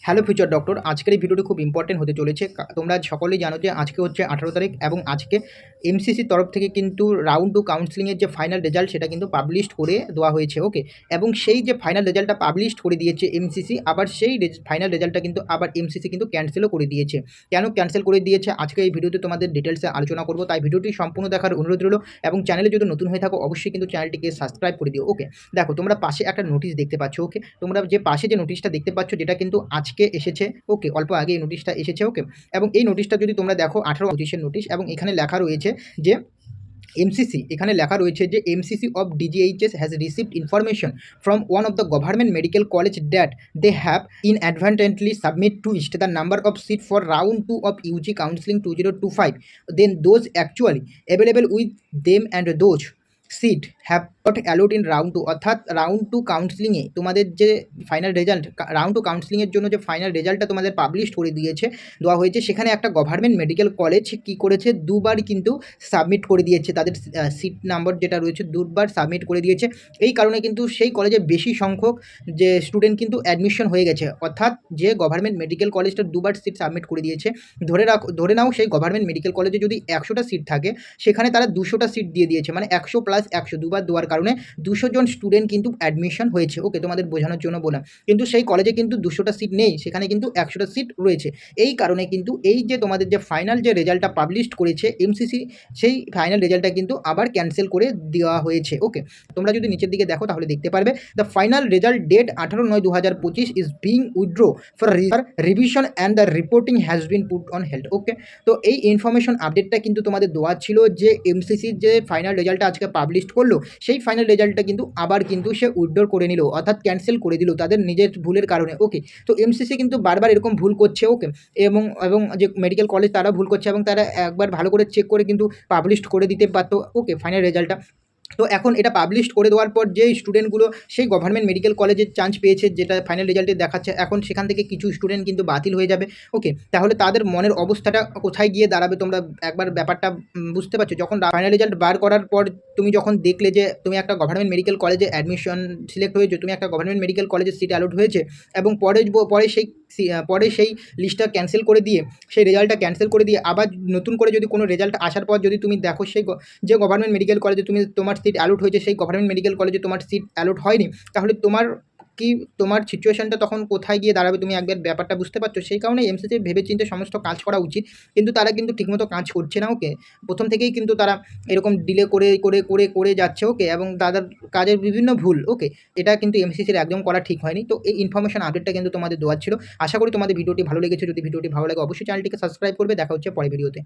Hello future doctor, আজকের এই ভিডিওটি খুব ইম্পর্টেন্ট হতে চলেছে। তোমরা সকলেই জানো যে আজকে হচ্ছে 18 তারিখ এবং আজকে এমসিসির তরফ থেকে কিন্তু রাউন্ড টু কাউন্সেলিংয়ের যে ফাইনাল রেজাল্ট সেটা কিন্তু পাবলিশড করে দেওয়া হয়েছে। ওকে, এবং সেই যে ফাইনাল রেজাল্টটা পাবলিশড করে দিয়েছে এমসিসি, আবার সেই ফাইনাল রেজাল্টটা কিন্তু আবার এমসিসি কিন্তু ক্যান্সেলও করে দিয়েছে। কেন ক্যান্সেল করে দিয়েছে আজকে এই ভিডিওতে তোমাদের ডিটেলসে আলোচনা করবো, তাই ভিডিওটি সম্পূর্ণ দেখার অনুরোধ রইল। এবং চ্যানেলে যদি নতুন হয়ে থাকো অবশ্যই কিন্তু চ্যানেলটিকে সাবস্ক্রাইব করে দিও। ওকে, দেখো তোমরা পাশে একটা নোটিশ দেখতে পাচ্ছ। ওকে, তোমরা যে পাশে যে নোটিশটা দেখতে পাচ্ছ যেটা কিন্তু আজকে এসেছে। ওকে, অল্প আগে এই নোটিশটা এসেছে। ওকে, এবং এই নোটিশটা যদি তোমরা দেখো 18-25 নোটিশ, এবং এখানে লেখা রয়েছে যে এমসিসি, এখানে লেখা রয়েছে যে MCC of DGHS has received information from one of the government medical college that they have inadvertently submit twist the number of seat for round 2 of UG counseling 2025 then those actually available with them and those seat have not allowed in round two. অর্থাৎ round two কাউন্সিলিংয়ে তোমাদের যে final result, round two কাউন্সিলিংয়ের জন্য যে final রেজাল্টটা তোমাদের publish করে দেওয়া হয়েছে, সেখানে একটা গভর্নমেন্ট মেডিকেল কলেজ কী করেছে, দুবার কিন্তু সাবমিট করে দিয়েছে তাদের সিট নাম্বার যেটা রয়েছে, দুবার সাবমিট করে দিয়েছে। এই কারণে কিন্তু সেই কলেজে বেশি সংখ্যক যে স্টুডেন্ট কিন্তু অ্যাডমিশন হয়ে গেছে। অর্থাৎ যে গভর্নমেন্ট মেডিকেল কলেজটা দুবার সিট সাবমিট করে দিয়েছে, ধরে নাও সেই গভর্নমেন্ট মেডিকেল কলেজে যদি 100টা সিট থাকে, সেখানে তারা 200টা সিট দিয়ে দিয়েছে, মানে 100 + 100 দুবার দেওয়ার কারণে 200 জন স্টুডেন্ট কিন্তু অ্যাডমিশন হয়েছে। ওকে, তোমাদের বোঝানোর জন্য বললাম, কিন্তু সেই কলেজে কিন্তু 200টা সিট নেই, সেখানে কিন্তু 100টা সিট রয়েছে। এই কারণে কিন্তু এই যে তোমাদের যে ফাইনাল যে রেজাল্টটা পাবলিশড করেছে এমসিসি, সেই ফাইনাল রেজাল্টটা কিন্তু আবার ক্যান্সেল করে দেওয়া হয়েছে। ওকে, তোমরা যদি নিচের দিকে দেখো তাহলে দেখতে পারবে the final result date 18/9/2025 is being withdraw for revision and the reporting has been put on held. Okay, তো এই ইনফরমেশন আপডেটটা কিন্তু তোমাদের দেওয়া ছিল যে এমসিসির যে ফাইনাল রেজাল্টটা আজকে পাবলিশ করলো, সেই ফাইনাল রেজাল্টটা কিন্তু আবার কিন্তু সে উইথড্র করে নিল, অর্থাৎ ক্যান্সেল করে দিল তাদের নিজের ভুলের কারণে। ওকে, তো এমসিসি কিন্তু বারবার এরকম ভুল করছে। ওকে, এবং যে মেডিকেল কলেজ তারা ভুল করছে, এবং তারা একবার ভালো করে চেক করে কিন্তু পাবলিশ করে দিতে পারতো। ওকে, ফাইনাল রেজাল্টটা তো এখন এটা পাবলিশ করে দেওয়ার পর যে স্টুডেন্টগুলো সেই গভর্নমেন্ট মেডিকেল কলেজের চান্স পেয়েছে, যেটা ফাইনাল রেজাল্টে দেখাচ্ছে, এখন সেখান থেকে কিছু স্টুডেন্ট কিন্তু বাতিল হয়ে যাবে। ওকে, তাহলে তাদের মনের অবস্থাটা কোথায় গিয়ে দাঁড়াবে তোমরা একবার ব্যাপারটা বুঝতে পারছো। যখন ফাইনাল রেজাল্ট বার করার পর তুমি যখন দেখলে যে তুমি একটা গভর্নমেন্ট মেডিকেল কলেজে অ্যাডমিশন সিলেক্ট হয়েছে, তুমি একটা গভর্নমেন্ট মেডিকেল কলেজের সিট অ্যালট হয়েছে, এবং পরে সেই লিস্টটা ক্যান্সেল করে দিয়ে, সেই রেজাল্টটা ক্যান্সেল করে দিয়ে আবার নতুন করে যদি কোনো রেজাল্ট আসার পর যদি তুমি দেখো সেই যে গভর্নমেন্ট মেডিকেল কলেজে তোমার সিট অ্যালট হয়েছে, সেই গভর্নমেন্ট মেডিকেল কলেজে তোমার সিট অ্যালট হয়নি, তাহলে তোমার সিচুয়েশনটা তখন কোথায় গিয়ে দাঁড়াবে, তুমি একবার ব্যাপারটা বুঝতে পারছো। সেই কারণে এমসিসি ভেবেচিন্তে সমস্ত কাজ করা উচিত, কিন্তু তারা কিন্তু ঠিকমতো কাজ করছে না। ওকে, প্রথম থেকেই কিন্তু তারা এরকম ডিলে করে করে করে করে যাচ্ছে। ওকে, এবং তাদের কাজের বিভিন্ন ভুল। ওকে, এটা কিন্তু এমসিসির একদম করা ঠিক হয়নি। তো এই ইনফরমেশন আপডেটটা কিন্তু তোমাদের দেওয়ার ছিল। আশা করি তোমাদের ভিডিওটি ভালো লেগেছে। যদি ভিডিওটি ভালো লাগে অবশ্যই চ্যানেলটিকে সাবস্ক্রাইব করবে। দেখা হচ্ছে পরের ভিডিওতে।